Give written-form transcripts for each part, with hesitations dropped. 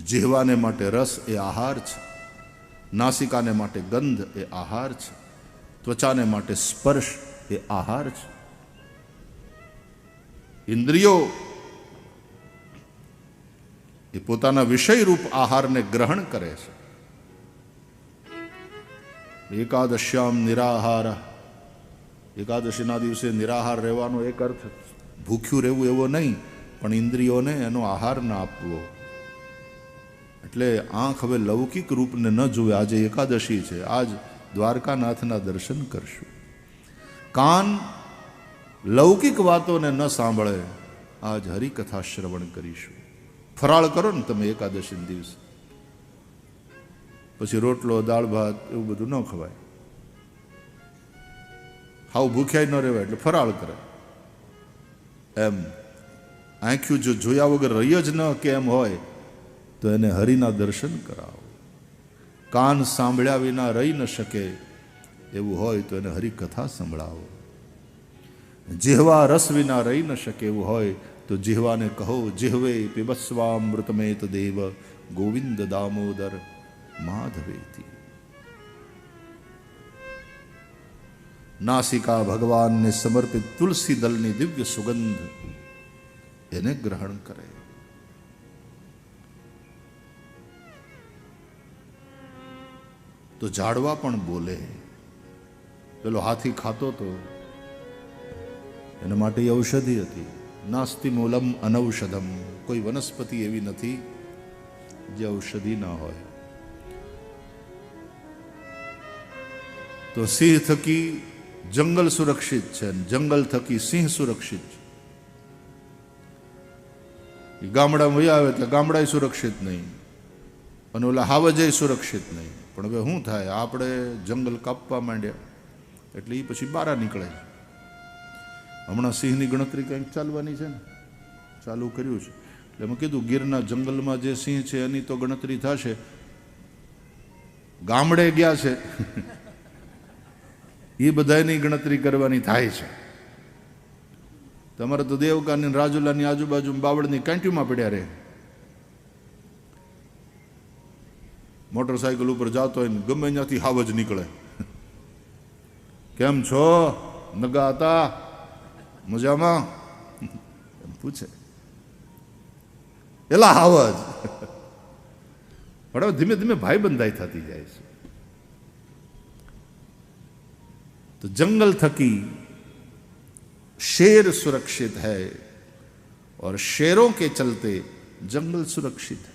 જીહવાને માટે રસ એ આહાર છે, નાસિકાને માટે ગંધ એ આહાર છે, ત્વચાને માટે સ્પર્શ એ આહાર છે. ઇન્દ્રિયો એ પોતાના વિષયરૂપ આહારને ગ્રહણ કરે છે. એકાદશ્યામ નિરાહાર, એકાદશીના દિવસે નિરાહાર રહેવાનો એક અર્થ ભૂખ્યું રહેવું એવો નહીં, પણ ઇન્દ્રિયોને એનો આહાર ના આપવો. એટલે આંખ હવે લૌકિક રૂપને ન જુએ. આજે એકાદશી છે, આજ દ્વારકાનાથના દર્શન કરશું. કાન લૌકિક વાતોને ન સાંભળે, આજ હરિકથા શ્રવણ કરીશું. ફરાળ કરો ને તમે એકાદશી દિવસે, પછી રોટલો દાળ ભાત એવું બધું ન ખવાય. હાવ ભૂખ્યાય ન રહેવાય, એટલે ફરાળ કરે. એમ આંખ્યું જો જોયા વગર રહી જ ન કે એમ હોય તો એને હરિના દર્શન કરાવો. કાન સાંભળ્યા વિના રહી ન શકે એવું હોય તો એને હરિકથા સંભળાવો. જીહવા રસ વિના રહી ન શકે એવું હોય તો જીહવાને કહો, જીહવે પીબસ્વામૃતમેત દેવ ગોવિંદ દામોદર માધવેતી. નાસિકા ભગવાનને સમર્પિત તુલસી દલની દિવ્ય સુગંધ એને ગ્રહણ કરે. તો ઝાડવા પણ બોલે. પેલો હાથી ખાતો તો એના માટે ઔષધિ હતી. નાસ્તિ મૂલમ અનૌષધમ, કોઈ વનસ્પતિ એવી નથી જે ઔષધિ ના હોય. તો સિંહ થકી જંગલ સુરક્ષિત છે, જંગલ થકી સિંહ સુરક્ષિત છે. ગામડામાં વયા આવે એટલે ગામડા સુરક્ષિત નહીં, અને ઓલા હાવજે સુરક્ષિત નહીં. પણ હવે શું થાય, આપણે જંગલ કાપવા માંડ્યા એટલે એ પછી બહાર નીકળે. હમણાં સિંહની ગણતરી કંઈક ચાલવાની છે ને, ચાલુ કર્યું છે. એટલે મેં કીધું ગીરના જંગલમાં જે સિંહ છે એની તો ગણતરી થશે. ગામડે ગયા છે એ બધાની ગણતરી કરવાની થાય છે. તમારે તો દેવકાની રાજુલાની આજુબાજુ બાવળની કેન્ટીમાં પડ્યા રહે. મોટરસાયકલ ઉપર જાતો હોય ને ગમે ત્યાંથી હાવજ નીકળે. કેમ છો નગા હતા, મજામાં એમ પૂછે. એલા હાવજ. પણ ધીમે ધીમે ભાઈ બંધાઈ થતી જાય છે. तो जंगल थकी शेर सुरक्षित है और शेरों के चलते जंगल सुरक्षित है.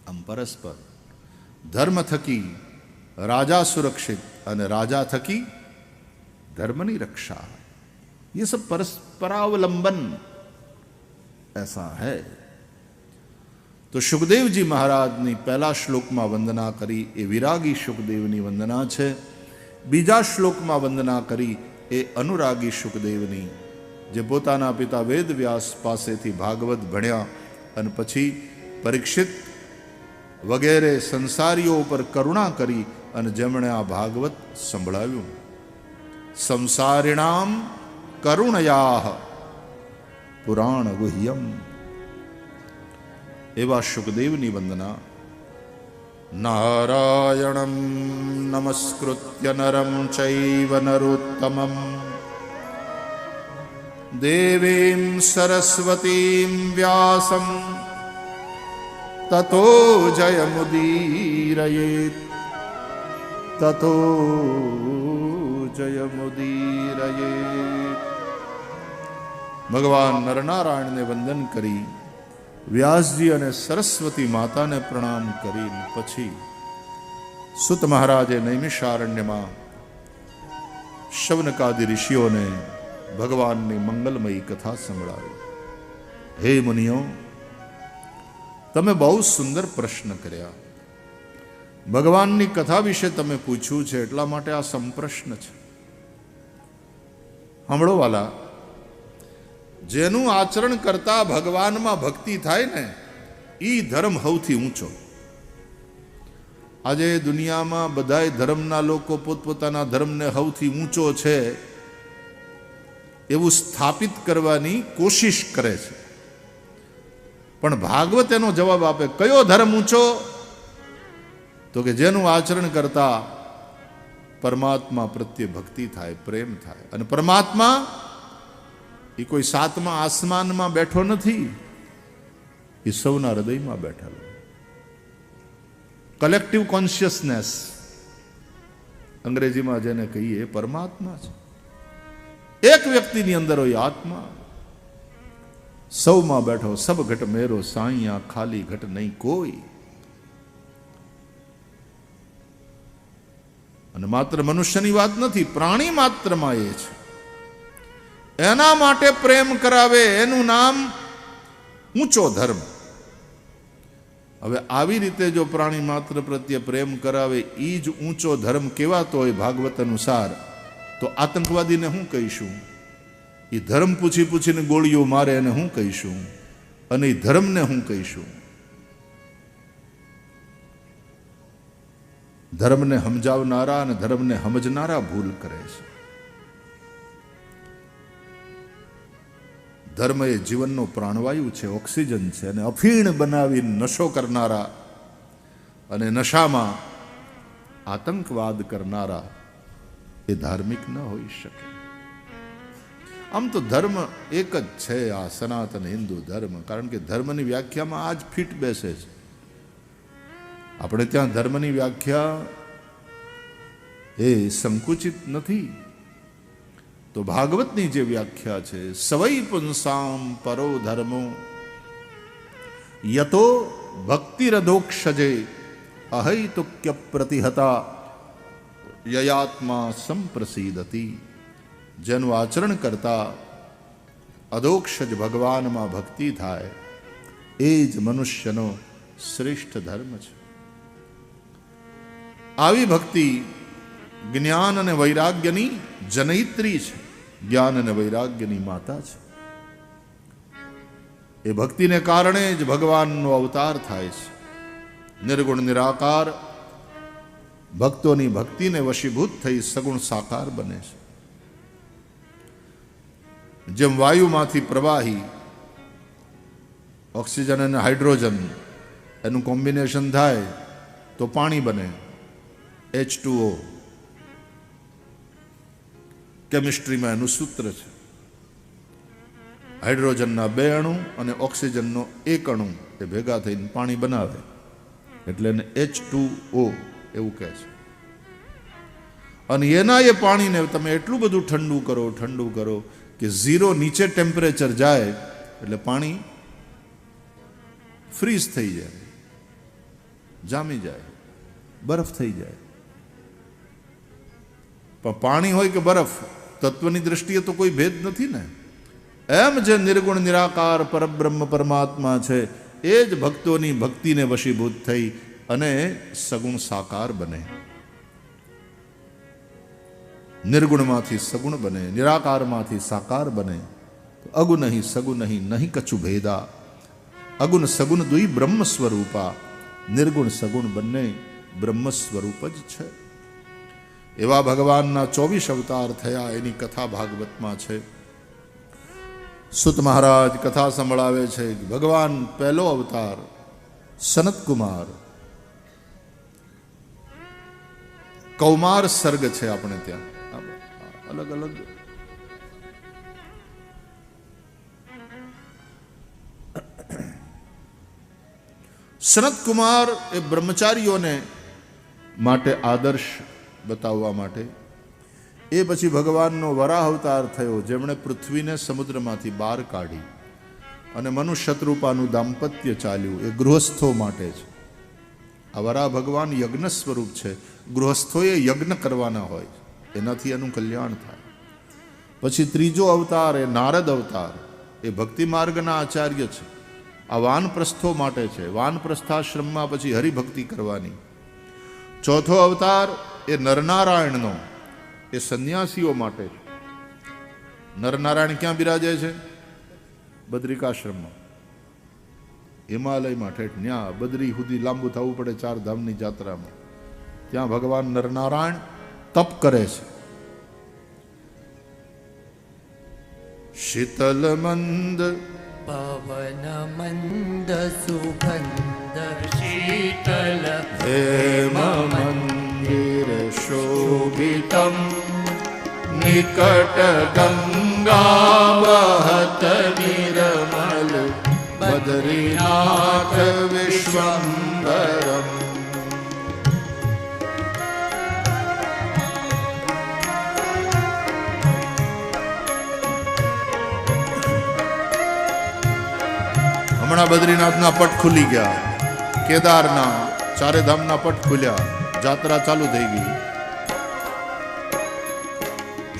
हम परस्पर धर्म थकी राजा सुरक्षित और राजा थकी धर्मनी रक्षा. ये सब परस्परावलंबन ऐसा है. तो सुखदेव जी महाराज ने पहला श्लोक में वंदना करी ए विरागी सुखदेवनी वंदना है. बीजा श्लोक में वंदना करी ए अनुरागी सुखदेवनी, जे पोताना पिता वेद व्यास पासेथी भागवत भण्या अने पछी परीक्षित वगैरे संसारीओ पर करुणा करी अने जेमणे आ भागवत संभळाव्युं. संसारिणाम करुणयाः पुराण गुह्यम. एवा सुखदेवनी वंदना. नारायणं नमस्कृत्य नरं चैव नरोत्तमं देवीं सरस्वतीं व्यासं ततो जयमुदीरयेत्. ततो जयमुदीरयेत्. भगवान नरनारायण ने वंदन करी, व्यासजी અને સરસ્વતી માતાને પ્રણામ કરીને પછી સુત મહારાજે નૈમિષારણ્યમાં શૌનકાદિ ઋષિઓને ભગવાનની મંગલમયી કથા સંભળાવી. હે મુનિઓ, તમે બહુ સુંદર પ્રશ્ન કર્યા. ભગવાનની કથા વિશે તમે પૂછ્યું છે એટલા માટે આ સંપ્રશ્ન છે. સાંભળો વાલા, જેનું આચરણ કરતા ભગવાનમાં ભક્તિ થાય ને એ ધર્મ સૌથી ઊંચો. આજે દુનિયામાં બધાય ધર્મના લોકો પોતપોતાના ધર્મને સૌથી ઊંચો છે એવું સ્થાપિત કરવાની કોશિશ કરે છે. પણ ભાગવત એનો જવાબ આપે, કયો ધર્મ ઊંચો? તો કે જેનું આચરણ કરતા પરમાત્મા પ્રત્યે ભક્તિ થાય, પ્રેમ થાય. અને પરમાત્મા એ કોઈ સાતમા આસમાનમાં બેઠો નથી, એ સૌના હૃદયમાં બેઠેલો. કલેક્ટિવ કોન્શિયસનેસ અંગ્રેજીમાં જેને કહીએ, પરમાત્મા છે. એક વ્યક્તિની અંદર હોય આત્મા, સૌમાં બેઠો. સબ ઘટ મેરો સાઈયા, ખાલી ઘટ નહીં કોઈ. અને માત્ર મનુષ્યની વાત નથી, પ્રાણી માત્રમાં એ છે. એના માટે પ્રેમ કરાવે, એનું નામ ઊંચો ધર્મ. હવે આવી રીતે જો પ્રાણી માત્ર પ્રત્યે પ્રેમ કરાવે, એ જ ઊંચો ધર્મ કહેવાતો હોય ભાગવત અનુસાર, તો આતંકવાદીને શું કહીશું? એ ધર્મ પૂછી પૂછીને ગોળીઓ મારે એને શું કહીશું? અને એ ધર્મને શું કહીશું? ધર્મને સમજાવનારા અને ધર્મને સમજનારા ભૂલ કરે છે. ધર્મ એ જીવનનો પ્રાણવાયુ છે, ઓક્સિજન છે. અને અફીણ બનાવી નશો કરનારા અને નશામાં આતંકવાદ કરનારા એ ધાર્મિક ન હોઈ શકે. આમ તો ધર્મ એક જ છે, આ સનાતન હિન્દુ ધર્મ. કારણ કે ધર્મની વ્યાખ્યામાં આ જ ફિટ બેસે છે. આપણે ત્યાં ધર્મની વ્યાખ્યા એ સંકુચિત નથી. તો ભાગવતની જે વ્યાખ્યા છે, સવૈ પુંસામ પરો ધર્મો યતો ભક્તિરધોક્ષજે અહૈતુક્ય પ્રતિહતા યયાત્મા સંપ્રસિદતી. જેનું આચરણ કરતા અધોક્ષજ ભગવાનમાં ભક્તિ થાય, એ જ મનુષ્યનો શ્રેષ્ઠ ધર્મ છે. આવી ભક્તિ જ્ઞાન અને વૈરાગ્યની જનયિત્રી છે, જ્ઞાન અને વૈરાગ્યની માતા છે. એ ભક્તિને કારણે જ ભગવાનનો અવતાર થાય છે. નિર્ગુણ નિરાકાર ભક્તોની ભક્તિને વશીભૂત થઈ સગુણ સાકાર બને છે. જેમ વાયુમાંથી પ્રવાહી ઓક્સિજન અને હાઇડ્રોજન એનું કોમ્બિનેશન થાય તો પાણી બને, H2O. કેમિસ્ટ્રીમાં એનું સૂત્ર છે. હાઇડ્રોજનના 2 અણુ અને ઓક્સિજનનો 1 અણુ એ ભેગા થઈને પાણી બનાવે, એટલે એને H2O એવું કહે છે. અને એના એ પાણીને તમે એટલું બધું ઠંડુ કરો કે 0 નીચે ટેમ્પરેચર જાય એટલે પાણી ફ્રીઝ થઈ જાય, જામી જાય, બરફ થઈ જાય. પણ પાણી હોય કે બરફ, તત્વની દ્રષ્ટિએ તો કોઈ ભેદ નથી ને. એમ જે નિર્ગુણ નિરાકાર પરબ્રહ્મ પરમાત્મા છે, એ જ ભક્તોની ભક્તિને વશીભૂત થઈ અને સગુણ સાકાર બને. નિર્ગુણમાંથી સગુણ બને, નિરાકારમાંથી સાકાર બને. અગુણ નહીં સગુણ નહીં, નહીં કછુ ભેદા. અગુણ સગુણ દુઈ બ્રહ્મ સ્વરૂપા. નિર્ગુણ સગુણ બંને બ્રહ્મ સ્વરૂપ જ છે. એવા ભગવાનના 24 અવતાર થયા, એની કથા ભાગવતમાં છે. સુત મહારાજ કથા સંભળાવે છે. ભગવાન પહેલો અવતાર સનત કુમાર, કૌમાર સર્ગ છે આપણે ત્યાં અલગ અલગ. સનત કુમાર એ બ્રહ્મચારીઓને માટે આદર્શ બતાવવા માટે. એ પછી ભગવાનનો વરાહ અવતાર થયો, જેમણે પૃથ્વીને સમુદ્રમાંથી બહાર કાઢી અને મનુષ્યરૂપાનું દાંપત્ય ચાલ્યું. એ ગૃહસ્થો માટે છે. આ વરાહ ભગવાન યજ્ઞ સ્વરૂપ છે. ગૃહસ્થોએ યજ્ઞ કરવાના હોય, એનાથી એનું કલ્યાણ થાય. પછી ત્રીજો અવતાર એ નારદ અવતાર, એ ભક્તિ માર્ગના આચાર્ય છે. આ વાનપ્રસ્થો માટે છે. વાનપ્રસ્થાશ્રમમાં પછી હરિભક્તિ કરવાની. ચોથો અવતાર એ નરનારાયણનો, એ સંન્યાસીઓ માટે છે. નરનારાયણ ક્યાં બિરાજે છે? બદ્રિકાશ્રમમાં, હિમાલયમાં ઠેઠ ન્યા બદ્રી સુધી લાંબુ થવું પડે 4 ધામની જાત્રામાં. ત્યાં ભગવાન નરનારાયણ તપ કરે છે. શીતલ મંદ પવન મંદ સુગંધ શીતલ हेम मंदिर शोभितम निकट गंगा बहत निर्मल बद्रीनाथ विश्वम्भरम। હમણાં બદ્રીનાથના પટ ખુલી ગયા, કેદારના ચારે ધામના પટ ખુલ્યા, જાત્રા ચાલુ થઈ ગઈ.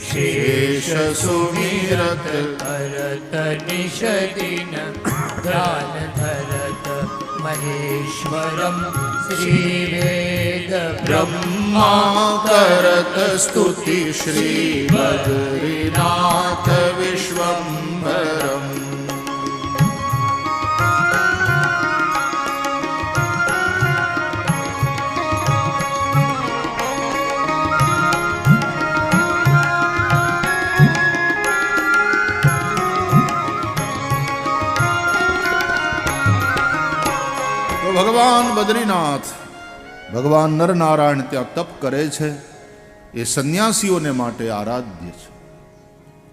શેષ સુમિરત કરત નિષદિન ધ્યાન ધરત મહેશ્વરમ શ્રી વેદ બ્રહ્મા કરત સ્તુતિ શ્રી બદ્રીનાથ વિશ્વમ્ભરમ. ભગવાન બદ્રીનાથ, ભગવાન નરનારાયણ ત્યાં તપ કરે છે. એ સંન્યાસીઓને માટે આરાધ્ય છે.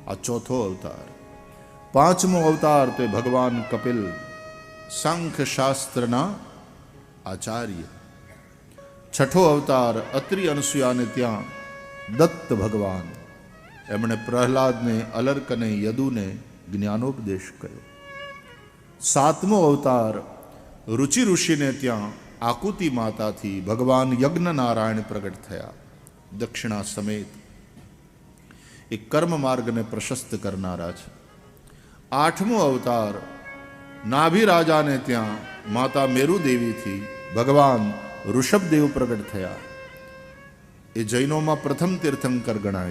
આ ચોથો અવતાર. પાંચમો અવતાર તે ભગવાન કપિલ, સાંખ્ય શાસ્ત્રના આચાર્ય. છઠ્ઠો અવતાર અત્રિ અનસુયાને ત્યાં દત્ત ભગવાન, એમણે પ્રહલાદને, અલર્કને, યદુને જ્ઞાનોપદેશ કર્યો. સાતમો અવતાર રુચિ ઋષિને ત્યાં આકુતિ માતાથી ભગવાન યજ્ઞ નારાયણ પ્રગટ થયા, દક્ષિણા સમેત. એ કર્મ માર્ગને પ્રશસ્ત કરનારા છે. આઠમો અવતાર નાભિ રાજાને ત્યાં માતા મેરુદેવીથી ભગવાન ઋષભદેવ પ્રગટ થયા. એ જૈનોમાં પ્રથમ તીર્થંકર ગણાય.